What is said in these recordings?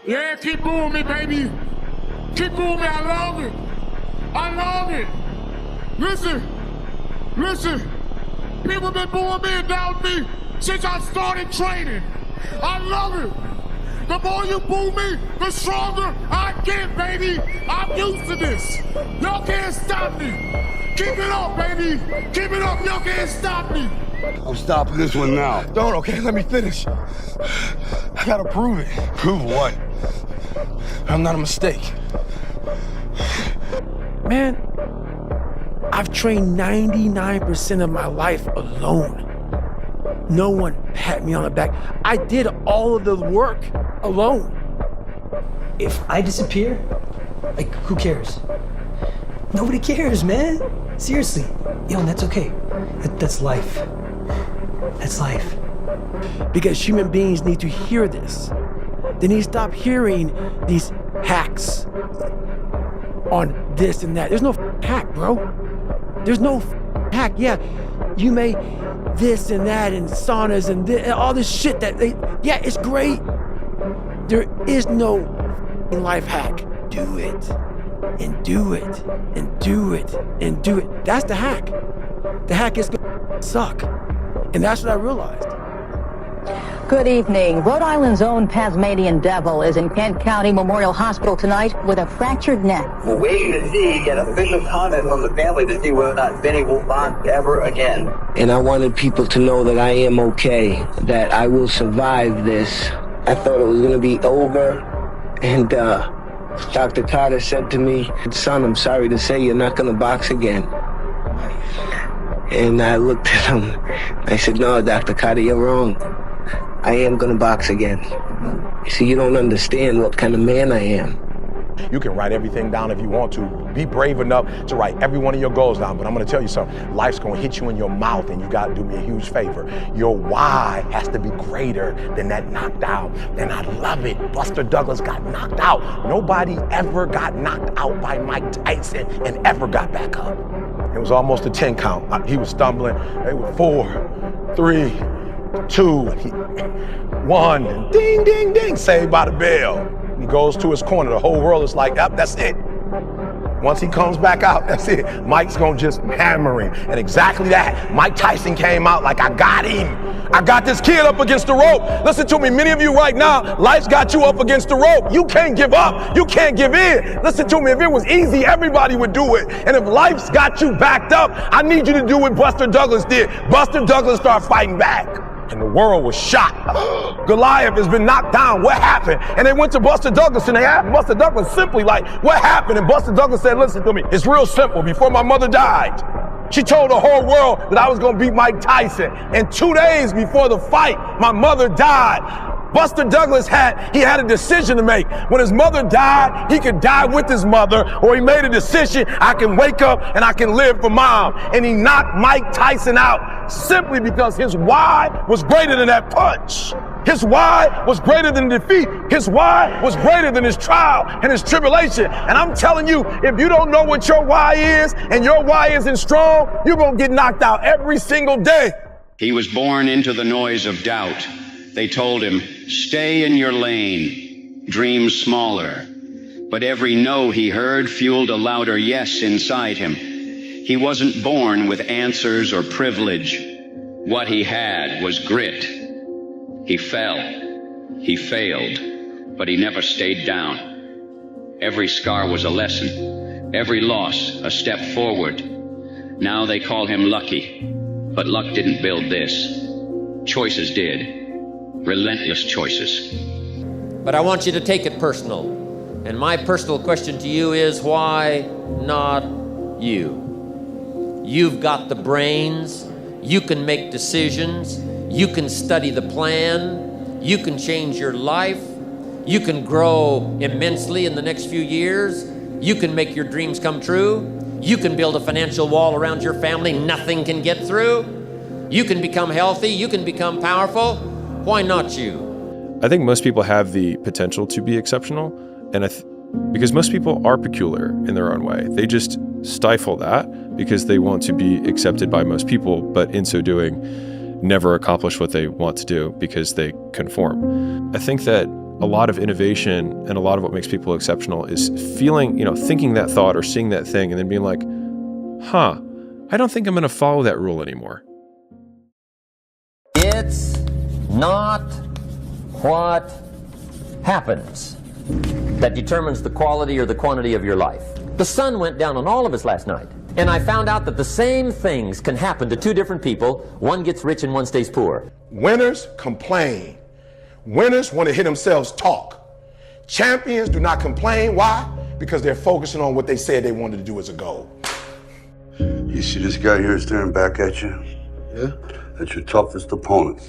Yeah, keep booing me, baby. Keep booing me. I love it. I love it. Listen. People been booing me and doubting me since I started training. I love it. The more you boo me, the stronger I get, baby. I'm used to this. Y'all can't stop me. Keep it up, baby. Keep it up. Y'all can't stop me. I'm stopping this one now. Don't, okay? Let me finish. I gotta prove it. Prove what? I'm not a mistake. Man, I've trained 99% of my life alone. No one pat me on the back. I did all of the work alone. If I disappear, like, who cares? Nobody cares, man. Seriously. Yo, and that's okay. That's life. That's life. Because human beings need to hear this. They need to stop hearing these hacks on this and that. There's no hack, bro. There's no hack. Yeah, you may this and that and saunas and all this shit yeah, it's great. There is no life hack. Do it and do it and do it and do it. That's the hack. The hack is gonna suck. And that's what I realized. Good evening. Rhode Island's own Tasmanian Devil is in Kent County Memorial Hospital tonight with a fractured neck. We're waiting to see, get official comment from the family to see whether or not Vinny will bond ever again. And I wanted people to know that I am okay, that I will survive this. I thought it was going to be over, and Dr. Carter said to me, son, I'm sorry to say you're not going to box again. And I looked at him. I said, no, Dr. Carter, you're wrong. I am going to box again. You see, you don't understand what kind of man I am. You can write everything down if you want to. Be brave enough to write every one of your goals down. But I'm going to tell you something. Life's going to hit you in your mouth, and you got to do me a huge favor. Your why has to be greater than that knocked out. And I love it. Buster Douglas got knocked out. Nobody ever got knocked out by Mike Tyson and ever got back up. It was almost a 10 count. He was stumbling. They were 4, 3, 2, 1, and ding, ding, ding, saved by the bell. He goes to his corner. The whole world is like, yep, that's it. Once he comes back out, that's it. Mike's gonna just hammer him. And exactly that. Mike Tyson came out like, I got him. I got this kid up against the rope. Listen to me, many of you right now, life's got you up against the rope. You can't give up. You can't give in. Listen to me, if it was easy, everybody would do it. And if life's got you backed up, I need you to do what Buster Douglas did. Buster Douglas started fighting back. And the world was shocked. Goliath has been knocked down. What happened? And they went to Buster Douglas and they asked Buster Douglas simply like, what happened? And Buster Douglas said, listen to me, it's real simple. Before my mother died, she told the whole world that I was gonna beat Mike Tyson. And 2 days before the fight, my mother died. Buster Douglas had a decision to make. When his mother died, he could die with his mother, or he made a decision, I can wake up and I can live for mom. And he knocked Mike Tyson out simply because his why was greater than that punch. His why was greater than defeat. His why was greater than his trial and his tribulation. And I'm telling you, if you don't know what your why is and your why isn't strong, you're gonna get knocked out every single day. He was born into the noise of doubt. They told him, stay in your lane, dream smaller. But every no he heard fueled a louder yes inside him. He wasn't born with answers or privilege. What he had was grit. He fell, he failed, but he never stayed down. Every scar was a lesson, every loss a step forward. Now they call him lucky, but luck didn't build this. Choices did. Relentless choices. But I want you to take it personal. And my personal question to you is, why not you? You've got the brains. You can make decisions. You can study the plan. You can change your life. You can grow immensely in the next few years. You can make your dreams come true. You can build a financial wall around your family nothing can get through. You can become healthy. You can become powerful. Why not you? I think most people have the potential to be exceptional, and because most people are peculiar in their own way. They just stifle that because they want to be accepted by most people, but in so doing, never accomplish what they want to do because they conform. I think that a lot of innovation and a lot of what makes people exceptional is feeling, thinking that thought or seeing that thing and then being like, I don't think I'm going to follow that rule anymore. It's not what happens that determines the quality or the quantity of your life. The sun went down on all of us last night, and I found out that the same things can happen to two different people. One gets rich and one stays poor. Winners complain. Winners want to hear themselves talk. Champions do not complain. Why? Because they're focusing on what they said they wanted to do as a goal. You see this guy here staring back at you? Yeah? That's your toughest opponent.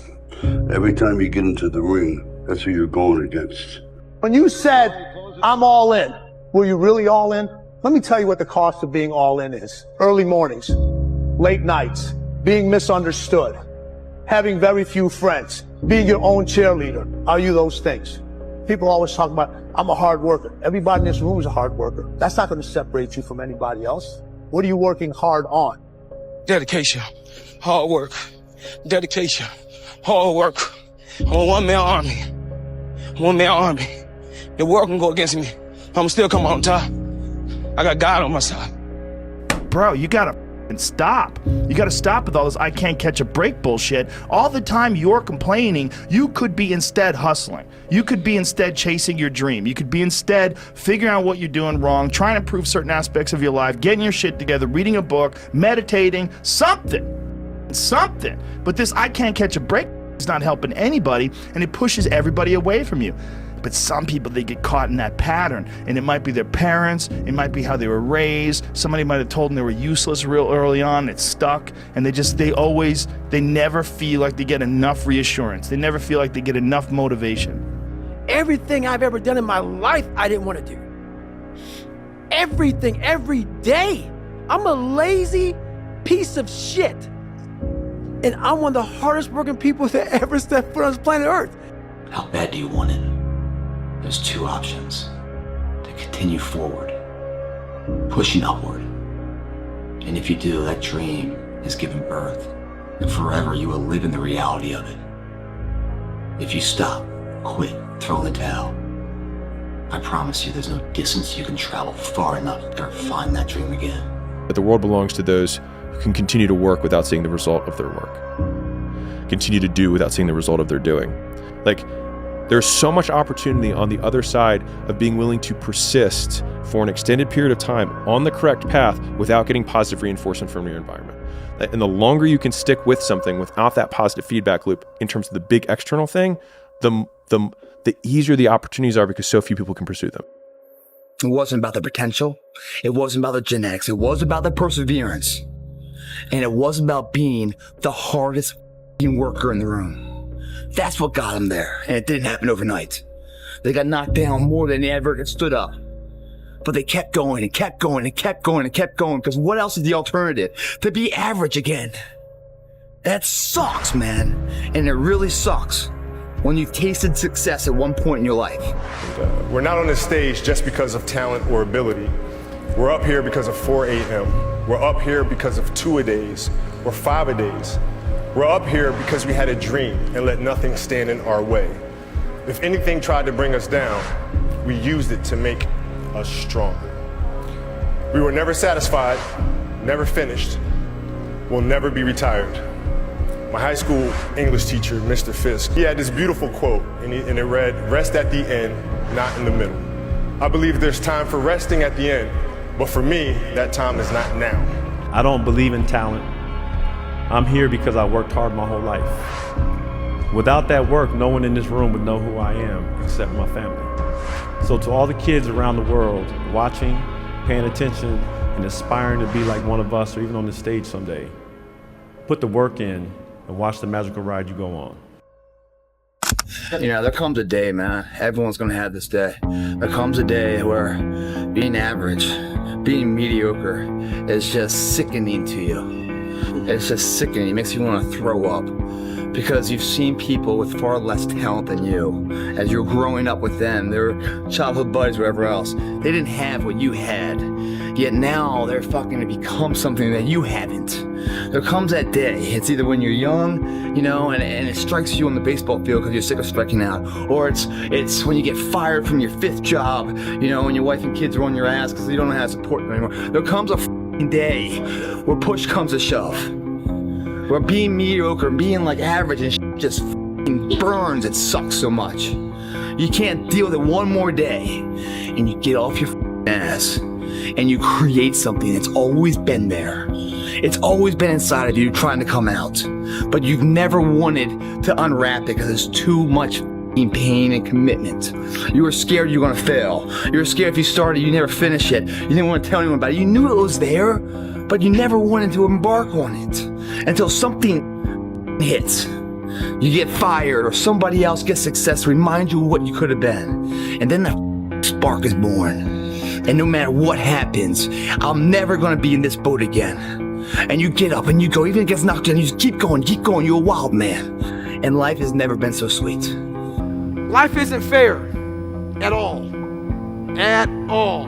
Every time you get into the ring, that's who you're going against. When you said, I'm all in, were you really all in? Let me tell you what the cost of being all in is. Early mornings, late nights, being misunderstood, having very few friends, being your own cheerleader. Are you those things? People always talk about, I'm a hard worker. Everybody in this room is a hard worker. That's not going to separate you from anybody else. What are you working hard on? Dedication, hard work, dedication, hard work. I'm a one-man army. One-man army. The world can go against me. I'm still come on top. I got God on my side. Bro, you gotta stop. You gotta stop with all this I can't catch a break bullshit. All the time you're complaining, you could be instead hustling. You could be instead chasing your dream. You could be instead figuring out what you're doing wrong, trying to improve certain aspects of your life, getting your shit together, reading a book, meditating, something. But this I can't catch a break is not helping anybody, and it pushes everybody away from you. But some people, they get caught in that pattern, and it might be their parents, it might be how they were raised, somebody might have told them they were useless real early on, it's stuck, and they never feel like they get enough reassurance. They never feel like they get enough motivation. Everything I've ever done in my life, I didn't want to do. Everything, every day. I'm a lazy piece of shit. And I'm one of the hardest working people that ever stepped foot on this planet Earth. How bad do you want it? There's two options. To continue forward, pushing upward. And if you do, that dream is given birth, and forever you will live in the reality of it. If you stop, quit, throw in the towel, I promise you there's no distance you can travel far enough to ever find that dream again. But the world belongs to those who can continue to work without seeing the result of their work. Continue to do without seeing the result of their doing. There's so much opportunity on the other side of being willing to persist for an extended period of time on the correct path without getting positive reinforcement from your environment. And the longer you can stick with something without that positive feedback loop in terms of the big external thing, the easier the opportunities are because so few people can pursue them. It wasn't about the potential. It wasn't about the genetics. It was about the perseverance. And it wasn't about being the hardest worker in the room. That's what got them there, and it didn't happen overnight. They got knocked down more than they ever stood up. But they kept going and kept going and kept going and kept going, because what else is the alternative? To be average again. That sucks, man. And it really sucks when you've tasted success at one point in your life. We're not on this stage just because of talent or ability. We're up here because of 4 a.m. We're up here because of 2-a-days or 5-a-days. We're up here because we had a dream and let nothing stand in our way. If anything tried to bring us down, we used it to make us stronger. We were never satisfied, never finished, will never be retired. My high school English teacher, Mr. Fisk, he had this beautiful quote, and it read, "Rest at the end, not in the middle." I believe there's time for resting at the end, but for me, that time is not now. I don't believe in talent. I'm here because I worked hard my whole life. Without that work, no one in this room would know who I am except my family. So to all the kids around the world watching, paying attention, and aspiring to be like one of us or even on the stage someday, put the work in and watch the magical ride you go on. There comes a day, man. Everyone's gonna have this day. There comes a day where being average, being mediocre is just sickening to you. It's just sickening. It makes you want to throw up because you've seen people with far less talent than you. As you're growing up with them, their childhood buddies, whatever else, they didn't have what you had. Yet now they're fucking to become something that you haven't. There comes that day. It's either when you're young you know, and it strikes you on the baseball field because you're sick of striking out. Or it's when you get fired from your 5th job, you know, and your wife and kids are on your ass because you don't know how to support them anymore. There comes a day where push comes to shove, where being mediocre, being like average and just burns. It sucks so much. You can't deal with it one more day, and you get off your ass and you create something that's always been there. It's always been inside of you trying to come out, but you've never wanted to unwrap it because it's too much pain and commitment. You were scared you were gonna fail. You were scared if you started, you never finish it. You didn't want to tell anyone about it. You knew it was there, but you never wanted to embark on it until something hits. You get fired or somebody else gets success, remind you of what you could have been. And then the spark is born. And no matter what happens, I'm never gonna be in this boat again. And you get up and you go, even if it gets knocked down, you just keep going, you're a wild man. And life has never been so sweet. Life isn't fair at all. At all.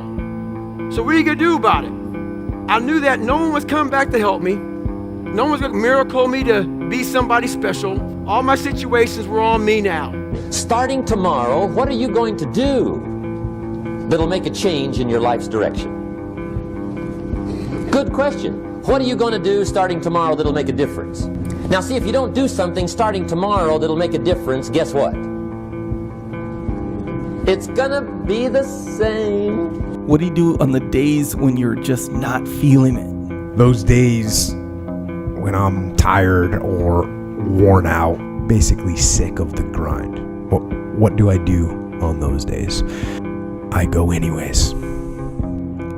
So what are you gonna do about it? I knew that no one was coming back to help me. No one was gonna miracle me to be somebody special. All my situations were on me now. Starting tomorrow, what are you going to do that'll make a change in your life's direction? Good question. What are you going to do starting tomorrow that'll make a difference? Now see, if you don't do something starting tomorrow that'll make a difference, guess what? It's gonna be the same. What do you do on the days when you're just not feeling it? Those days when I'm tired or worn out, basically sick of the grind. What do I do on those days? I go anyways.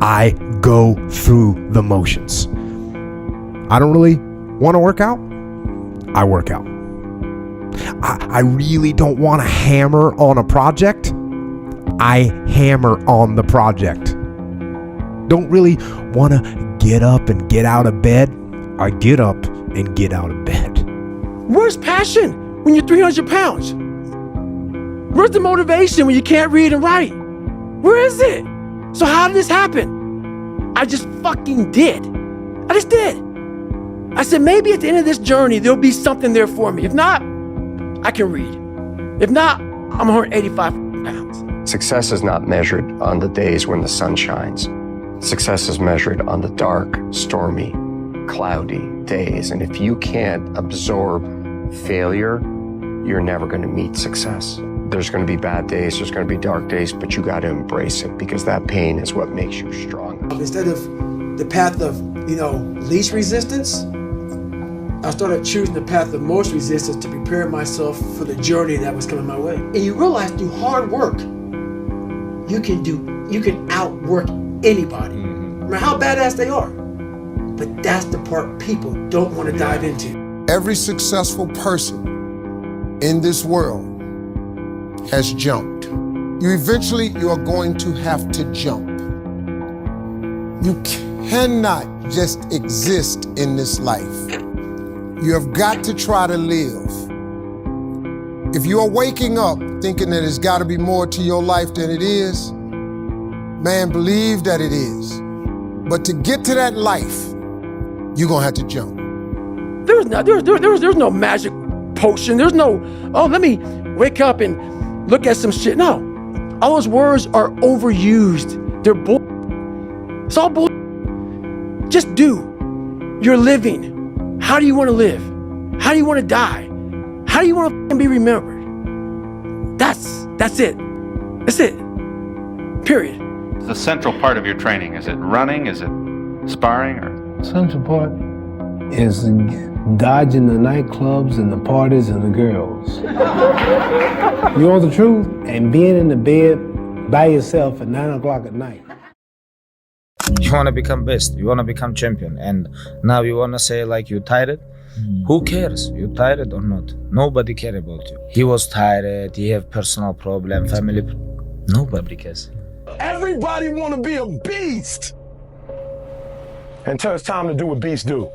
I go through the motions. I don't really want to work out. I work out. I really don't want to hammer on a project. I hammer on the project. Don't really want to get up and get out of bed. I get up and get out of bed. Where's passion when you're 300 pounds? Where's the motivation when you can't read and write? Where is it? So how did this happen? I just fucking did. I just did. I said, maybe at the end of this journey, there'll be something there for me. If not, I can read. If not, I'm 185 pounds. Success is not measured on the days when the sun shines. Success is measured on the dark, stormy, cloudy days. And if you can't absorb failure, you're never going to meet success. There's going to be bad days, there's going to be dark days, but you got to embrace it because that pain is what makes you strong. Instead of the path of, least resistance, I started choosing the path of most resistance to prepare myself for the journey that was coming my way. And you realize through hard work, you can outwork anybody, no matter how badass they are. But that's the part people don't want to dive into. Every successful person in this world has jumped. You are going to have to jump. You cannot just exist in this life. You have got to try to live. If you are waking up thinking that there's got to be more to your life than it is, man, believe that it is. But to get to that life, you're gonna have to jump. There's no magic potion. There's no, let me wake up and look at some shit. No, all those words are overused. They're bull. It's all bull. Just do. You're living. How do you want to live? How do you want to die? How do you want to be remembered? That's it. That's it. Period. The central part of your training, is it running? Is it sparring? Or central part is dodging the nightclubs and the parties and the girls. You want the truth? And being in the bed by yourself at 9 o'clock at night. You want to become best, you want to become champion, and now you want to say like you tired? Who cares? You tired or not? Nobody care about you. He was tired, he have personal problem, family, nobody cares. Everybody want to be a beast until it's time to do what beasts do.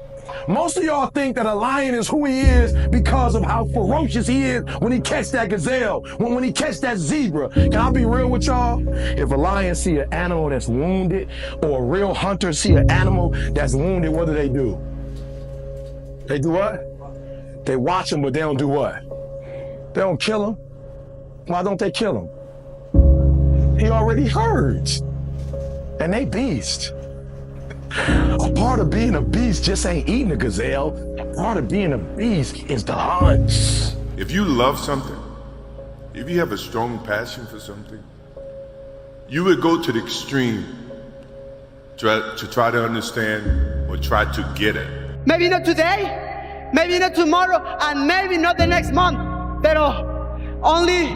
Most of y'all think that a lion is who he is because of how ferocious he is when he catch that gazelle, when he catch that zebra. Can I be real with y'all? If a lion see an animal that's wounded or a real hunter see an animal that's wounded, what do? They do what? They watch him, but they don't do what? They don't kill him. Why don't they kill him? He already hurts. And they beast. A part of being a beast just ain't eating a gazelle. A part of being a beast is the hunt. If you love something, if you have a strong passion for something, you would go to the extreme to try to understand or try to get it. Maybe not today, maybe not tomorrow, and maybe not the next month. Pero only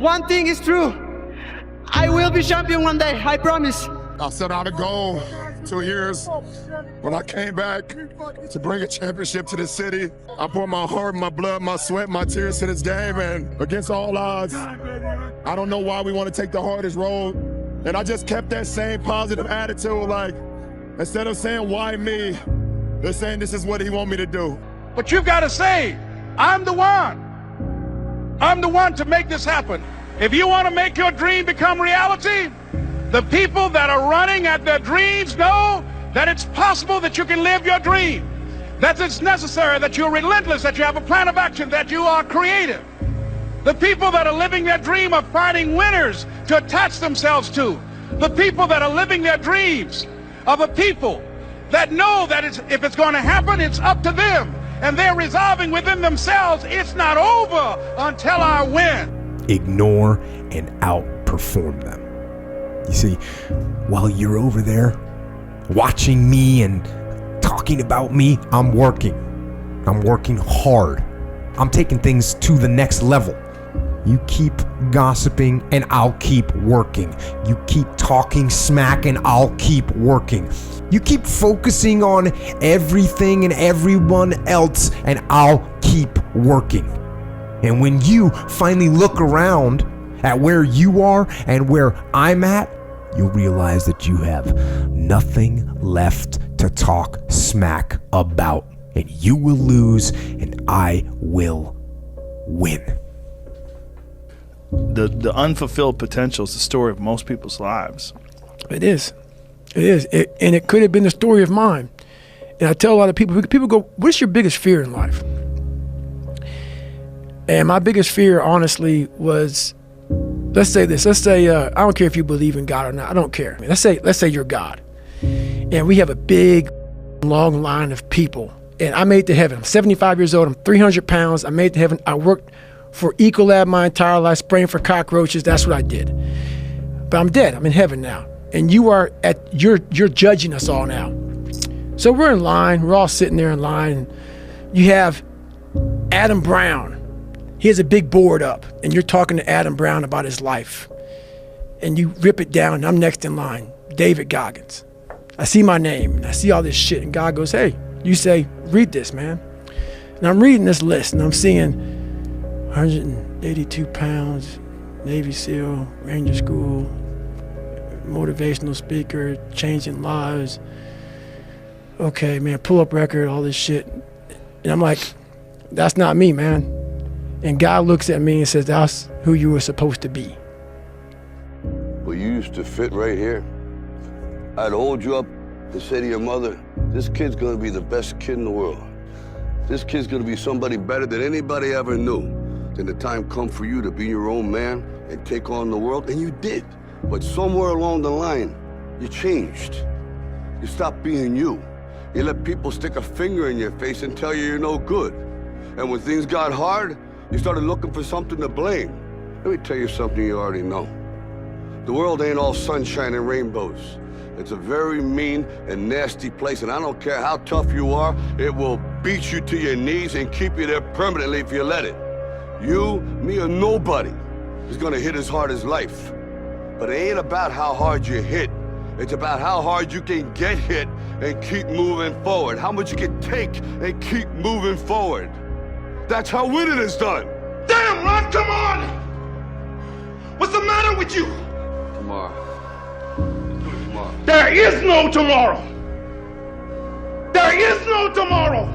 one thing is true. I will be champion one day, I promise. I set out a goal 2 years when I came back to bring a championship to the city. I poured my heart, my blood, my sweat, my tears to this game, and against all odds, I don't know why we want to take the hardest road. And I just kept that same positive attitude, like, instead of saying, why me, they're saying this is what he want me to do. But you've got to say, I'm the one. I'm the one to make this happen. If you want to make your dream become reality, the people that are running at their dreams know that it's possible that you can live your dream, that it's necessary, that you're relentless, that you have a plan of action, that you are creative. The people that are living their dream are finding winners to attach themselves to. The people that are living their dreams are the people that know that if it's going to happen, it's up to them. And they're resolving within themselves, it's not over until I win. Ignore and outperform them. You see, while you're over there watching me and talking about me, I'm working. I'm working hard. I'm taking things to the next level. You keep gossiping and I'll keep working. You keep talking smack and I'll keep working. You keep focusing on everything and everyone else and I'll keep working. And when you finally look around at where you are and where I'm at, you'll realize that you have nothing left to talk smack about. And you will lose and I will win. The unfulfilled potential is the story of most people's lives. It is. It is. And it could have been the story of mine. And I tell a lot of people go, what's your biggest fear in life? And my biggest fear, honestly, was, let's say this. Let's say, I don't care if you believe in God or not. I don't care. Let's say you're God. And we have a big, long line of people. And I made it to heaven. I'm 75 years old. I'm 300 pounds. I made it to heaven. I worked for Ecolab my entire life, spraying for cockroaches. That's what I did. But I'm dead. I'm in heaven now. And you're judging us all now. So we're in line. We're all sitting there in line. You have Adam Brown. He has a big board up, and you're talking to Adam Brown about his life. And you rip it down, and I'm next in line, David Goggins. I see my name, and I see all this shit, and God goes, hey, you say, read this, man. And I'm reading this list, and I'm seeing 182 pounds, Navy SEAL, Ranger School, motivational speaker, changing lives. Okay, man, pull-up record, all this shit. And I'm like, that's not me, man. And God looks at me and says, that's who you were supposed to be. Well, you used to fit right here. I'd hold you up and say to your mother, this kid's gonna be the best kid in the world. This kid's gonna be somebody better than anybody ever knew. Then the time come for you to be your own man and take on the world, and you did. But somewhere along the line, you changed. You stopped being you. You let people stick a finger in your face and tell you you're no good. And when things got hard, you started looking for something to blame. Let me tell you something you already know. The world ain't all sunshine and rainbows. It's a very mean and nasty place, and I don't care how tough you are, it will beat you to your knees and keep you there permanently if you let it. You, me, or nobody is gonna hit as hard as life. But it ain't about how hard you hit. It's about how hard you can get hit and keep moving forward. How much you can take and keep moving forward. That's how winning is done. Damn, Ron, come on! What's the matter with you? Tomorrow. There is no tomorrow. There is no tomorrow.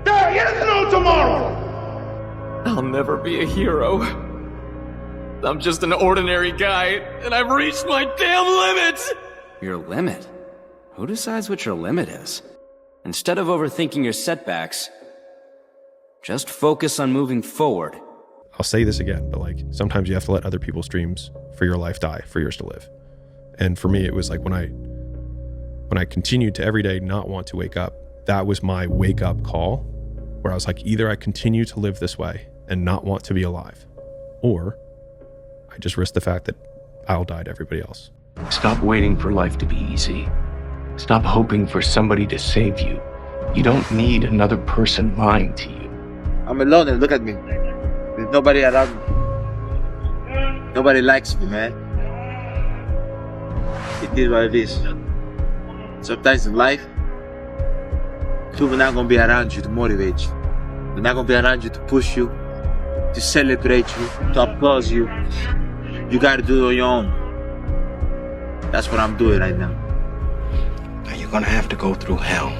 There is no tomorrow. I'll never be a hero. I'm just an ordinary guy, and I've reached my damn limit! Your limit? Who decides what your limit is? Instead of overthinking your setbacks, Just focus on moving forward. I'll say this again, but like sometimes you have to let other people's dreams for your life die for yours to live. And for me, it was like when I continued to every day not want to wake up, that was my wake up call, where I was like, either I continue to live this way and not want to be alive, or I just risk the fact that I'll die to everybody else. Stop waiting for life to be easy. Stop hoping for somebody to save you. You don't need another person lying to you. I'm alone and look at me. There's nobody around me. Nobody likes me, man. It is what it is. Sometimes in life, people are not going to be around you to motivate you. They're not going to be around you to push you, to celebrate you, to applaud you. You got to do it on your own. That's what I'm doing right now. Now you're going to have to go through hell.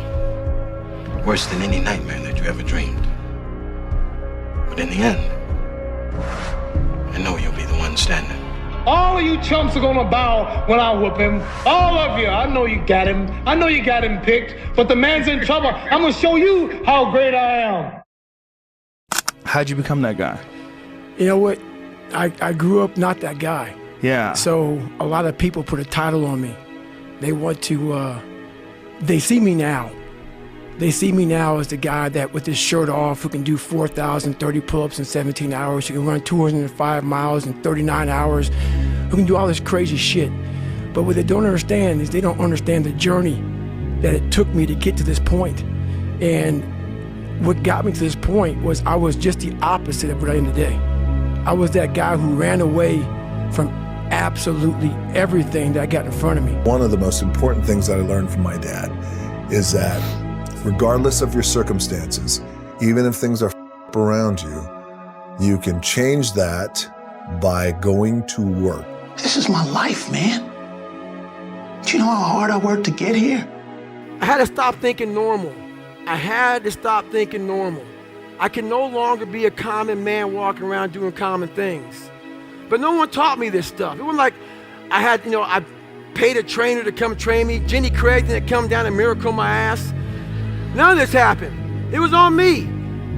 Worse than any nightmare that you ever dreamed. But in the end, I know you'll be the one standing. All of you chumps are gonna bow when I whoop him. All of you. I know you got him. I know you got him picked, but the man's in trouble. I'm gonna show you how great I am. How'd you become that guy? You know what? I grew up not that guy. Yeah. So a lot of people put a title on me. They want to, they see me now. They see me now as the guy that with his shirt off who can do 4,030 pull-ups in 17 hours, who can run 205 miles in 39 hours, who can do all this crazy shit. But what they don't understand is they don't understand the journey that it took me to get to this point. And what got me to this point was I was just the opposite of what I am today. I was that guy who ran away from absolutely everything that I got in front of me. One of the most important things that I learned from my dad is that regardless of your circumstances, even if things are around you, you can change that by going to work. This is my life, man. Do you know how hard I worked to get here? I had to stop thinking normal. I had to stop thinking normal. I can no longer be a common man walking around doing common things. But no one taught me this stuff. It wasn't like I had, I paid a trainer to come train me. Jenny Craig didn't come down and miracle my ass. None of this happened. It was on me.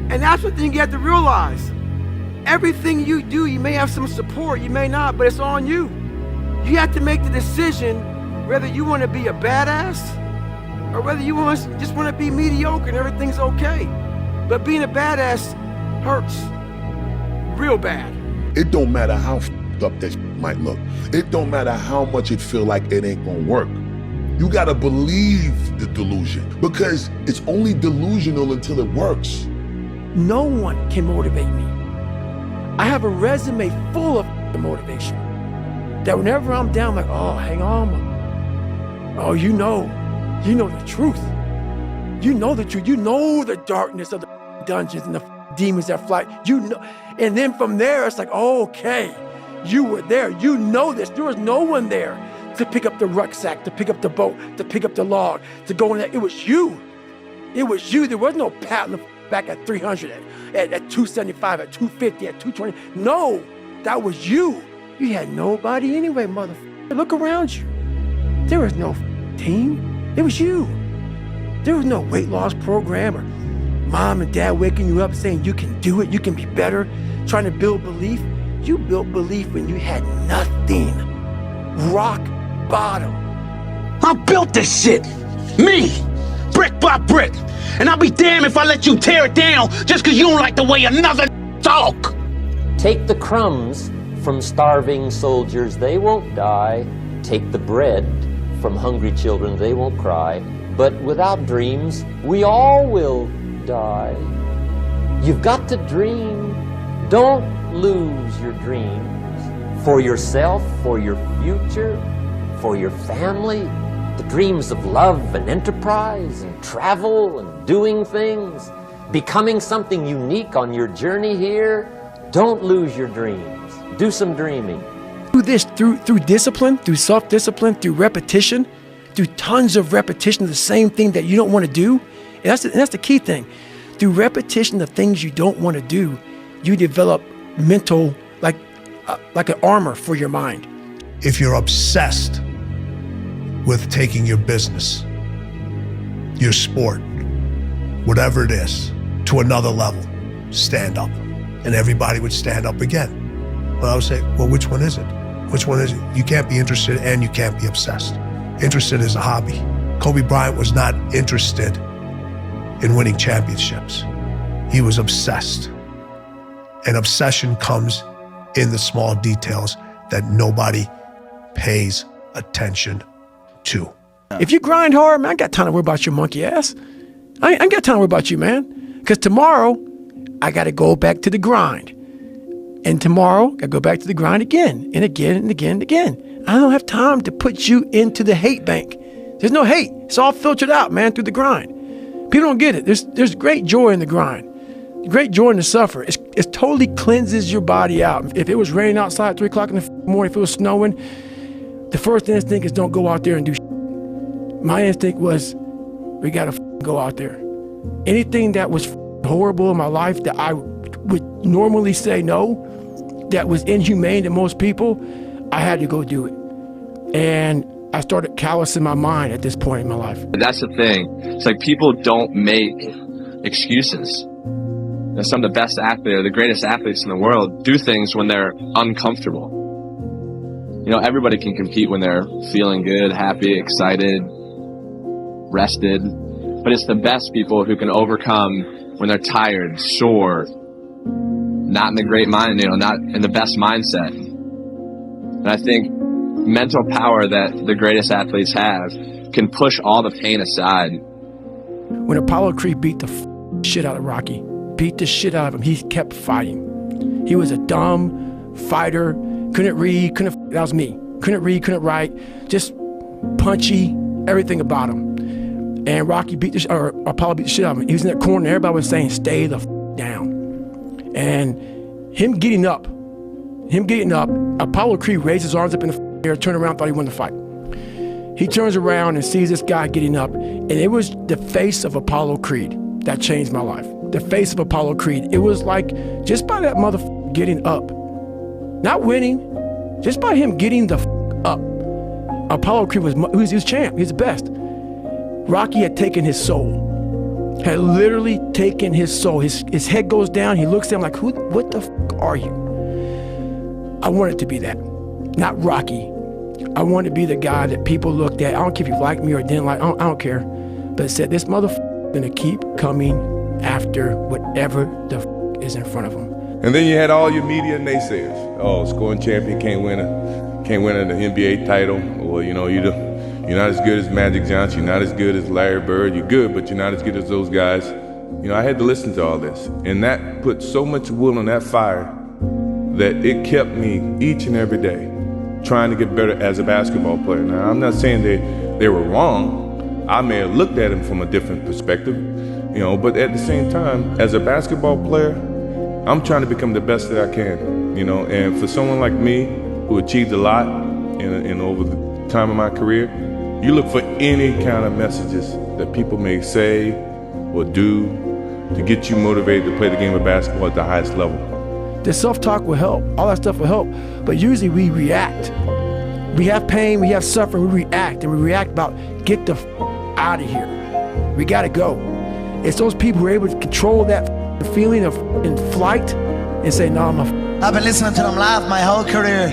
And that's the thing you have to realize. Everything you do, you may have some support, you may not, but it's on you. You have to make the decision whether you want to be a badass or whether you just want to be mediocre and everything's okay. But being a badass hurts real bad. It don't matter how f***ed up that might look. It don't matter how much it feel like it ain't gonna work. You gotta believe the delusion because it's only delusional until it works. No one can motivate me. I have a resume full of motivation that whenever I'm down, I'm like, oh, hang on. Oh, you know the truth. You know the truth. You know the darkness of the dungeons and the demons that fly. You know, and then from there, it's like, oh, okay, you were there. You know this. There was no one there to pick up the rucksack, to pick up the boat, to pick up the log, to go in there. It was you. It was you. There was no pat on the back at 300, at 275, at 250, at 220. No, that was you. You had nobody anyway, motherfucker. Look around you. There was no team. It was you. There was no weight loss program or mom and dad waking you up saying you can do it, you can be better, trying to build belief. You built belief when you had nothing. Rock bottom. I built this shit. Me. Brick by brick. And I'll be damned if I let you tear it down just because you don't like the way another talk. Take the crumbs from starving soldiers, they won't die. Take the bread from hungry children, they won't cry. But without dreams, we all will die. You've got to dream. Don't lose your dreams. For yourself, for your future, for your family. The dreams of love and enterprise and travel and doing things. Becoming something unique on your journey here. Don't lose your dreams. Do some dreaming. Do this through discipline, through self-discipline, through repetition, through tons of repetition of the same thing that you don't want to do. And that's the key thing. Through repetition of things you don't want to do, you develop mental, like an armor for your mind. If you're obsessed with taking your business, your sport, whatever it is, to another level, stand up. And everybody would stand up again. But I would say, well, which one is it? Which one is it? You can't be interested and you can't be obsessed. Interested is a hobby. Kobe Bryant was not interested in winning championships. He was obsessed. And obsession comes in the small details that nobody pays attention to. If you grind hard, man, I ain't got time to worry about your monkey ass. I ain't got time to worry about you, man. Because tomorrow, I got to go back to the grind. And tomorrow, I go back to the grind again and again and again and again. I don't have time to put you into the hate bank. There's no hate. It's all filtered out, man, through the grind. People don't get it. There's great joy in the grind. Great joy in the suffer. It totally cleanses your body out. If it was raining outside at 3 o'clock in the morning, if it was snowing, the first instinct is don't go out there and do shit. My instinct was, we got to go out there. Anything that was horrible in my life that I would normally say no, that was inhumane to most people, I had to go do it. And I started callousing my mind at this point in my life. That's the thing. It's like people don't make excuses. Some of the best athletes, or the greatest athletes in the world, do things when they're uncomfortable. You know, everybody can compete when they're feeling good, happy, excited, rested. But it's the best people who can overcome when they're tired, sore, not in the great mind, you know, not in the best mindset. And I think mental power that the greatest athletes have can push all the pain aside. When Apollo Creed beat the shit out of Rocky, beat the shit out of him, he kept fighting. He was a dumb fighter, couldn't read, that was me. Couldn't read, couldn't write, just punchy, everything about him. And Rocky Apollo beat the shit out of him. He was in that corner, everybody was saying, stay the down. And him getting up, Apollo Creed raised his arms up in the air, turned around, thought he won the fight. He turns around and sees this guy getting up, and it was the face of Apollo Creed that changed my life. The face of Apollo Creed. It was like, just by that motherfucker getting up, not winning, just by him getting the up, Apollo Creed was champ, he was the best. Rocky had taken his soul, had literally taken his soul. His head goes down, he looks at him like, what the are you? I wanted to be that, not Rocky. I wanted to be the guy that people looked at. I don't care if you liked me or didn't like, I don't care. But it said, this motherfucker gonna keep coming after whatever the is in front of him. And then you had all your media naysayers. Oh, scoring champion can't win an NBA title. Or, you know, you're not as good as Magic Johnson. You're not as good as Larry Bird. You're good, but you're not as good as those guys. You know, I had to listen to all this. And that put so much wood on that fire that it kept me each and every day trying to get better as a basketball player. Now, I'm not saying they were wrong. I may have looked at them from a different perspective, you know, but at the same time, as a basketball player, I'm trying to become the best that I can, you know, and for someone like me who achieved a lot in over the time of my career, you look for any kind of messages that people may say or do to get you motivated to play the game of basketball at the highest level. The self-talk will help, all that stuff will help, but usually we react. We have pain, we have suffering, we react, and we react about, get the out of here. We gotta go. It's those people who are able to control that feeling of in flight and say, no, I've been listening to them laugh my whole career.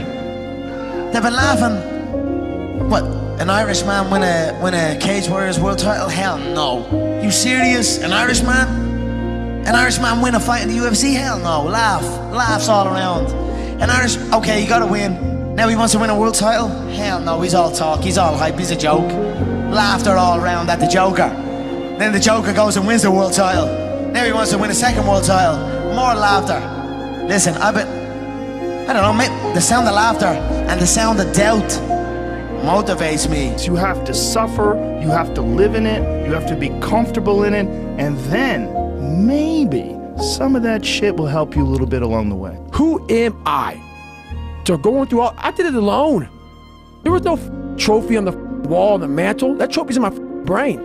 They've been laughing. What, an Irishman win a Cage Warriors world title? Hell no. You serious? An Irishman? An Irishman win a fight in the UFC? Hell no. Laughs all around. Okay, you gotta win. Now he wants to win a world title? Hell no, he's all talk, he's all hype, he's a joke. Laughter all around at the Joker. Then the Joker goes and wins the world title. Now he wants to win a second world title. More laughter. Listen, I don't know, maybe the sound of laughter and the sound of doubt motivates me. You have to suffer, you have to live in it, you have to be comfortable in it, and then maybe some of that shit will help you a little bit along the way. Who am I? So going through I did it alone. There was no trophy on the wall, on the mantle. That trophy's in my brain.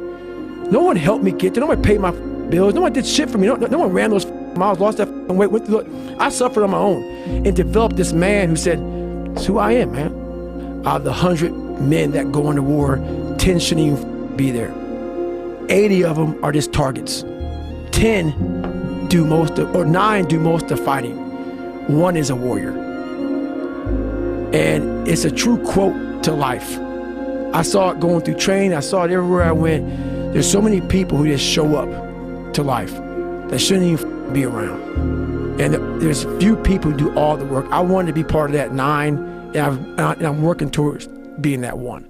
No one helped me get there. No one paid my bills. No one did shit for me. No one ran those miles, lost that weight, went through it. I suffered on my own and developed this man who said, it's who I am, man. Out of the 100 men that go into war, 10 shouldn't even be there. 80 of them are just targets. 10 do most of, or 9 do most of fighting. 1 is a warrior. And it's a true quote to life. I saw it going through training. I saw it everywhere I went. There's so many people who just show up to life that shouldn't even be around. And there's few people who do all the work. I wanted to be part of that 9, and I'm working towards being that 1.